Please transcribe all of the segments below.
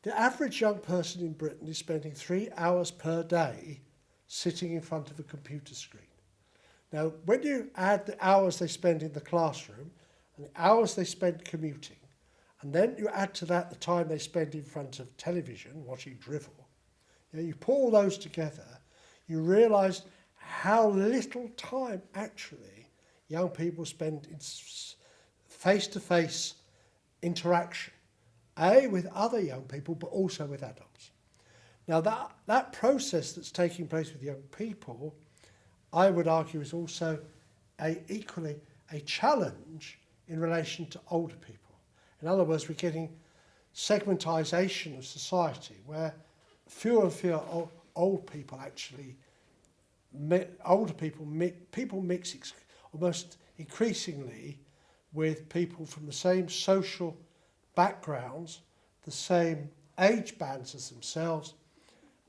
The average young person in Britain is spending 3 hours per day sitting in front of a computer screen. Now, when you add the hours they spend in the classroom and the hours they spend commuting, and then you add to that the time they spend in front of television watching drivel, you put all those together, you realise how little time actually young people spend in face-to-face interaction, with other young people, but also with adults. Now that process that's taking place with young people, I would argue, is also equally a challenge in relation to older people. In other words, we're getting segmentisation of society where fewer and fewer old people actually, people mix almost increasingly with people from the same social backgrounds, the same age bands as themselves,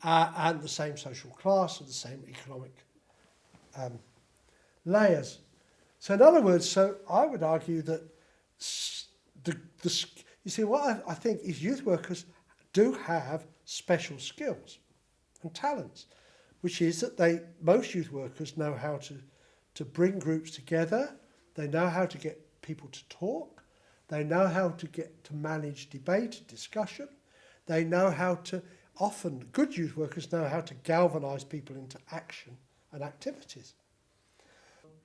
and the same social class and the same economic layers. So in other words, I would argue that you see, what I think is youth workers do have special skills and talents, which is that most youth workers know how to bring groups together, they know how to get people to talk, they know how to manage debate and discussion, they know how to, often good youth workers know how to galvanise people into action and activities.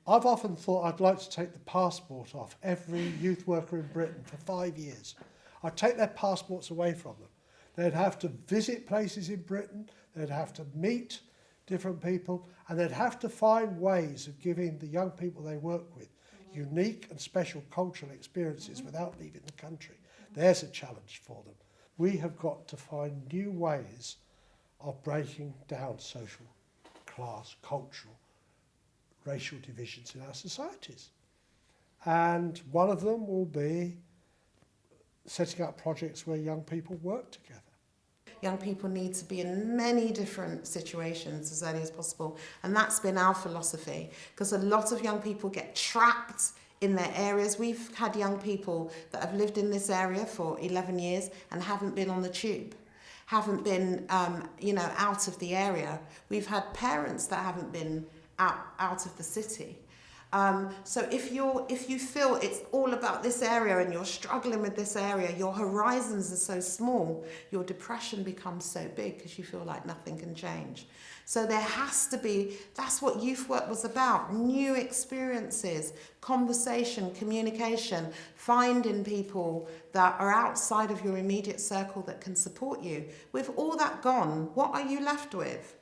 I've often thought I'd like to take the passport off every youth worker in Britain for 5 years. I'd take their passports away from them. They'd have to visit places in Britain, they'd have to meet different people, and they'd have to find ways of giving the young people they work with unique and special cultural experiences without leaving the country. There's a challenge for them. We have got to find new ways of breaking down social, class, cultural, racial divisions in our societies. And one of them will be setting up projects where young people work together. Young people need to be in many different situations as early as possible, and that's been our philosophy, because a lot of young people get trapped in their areas. We've had young people that have lived in this area for 11 years and haven't been on the tube, haven't been out of the area. We've had parents that haven't been out of the city. So if you feel it's all about this area and you're struggling with this area, your horizons are so small, your depression becomes so big because you feel like nothing can change. So there has to be, that's what youth work was about, new experiences, conversation, communication, finding people that are outside of your immediate circle that can support you. With all that gone, what are you left with?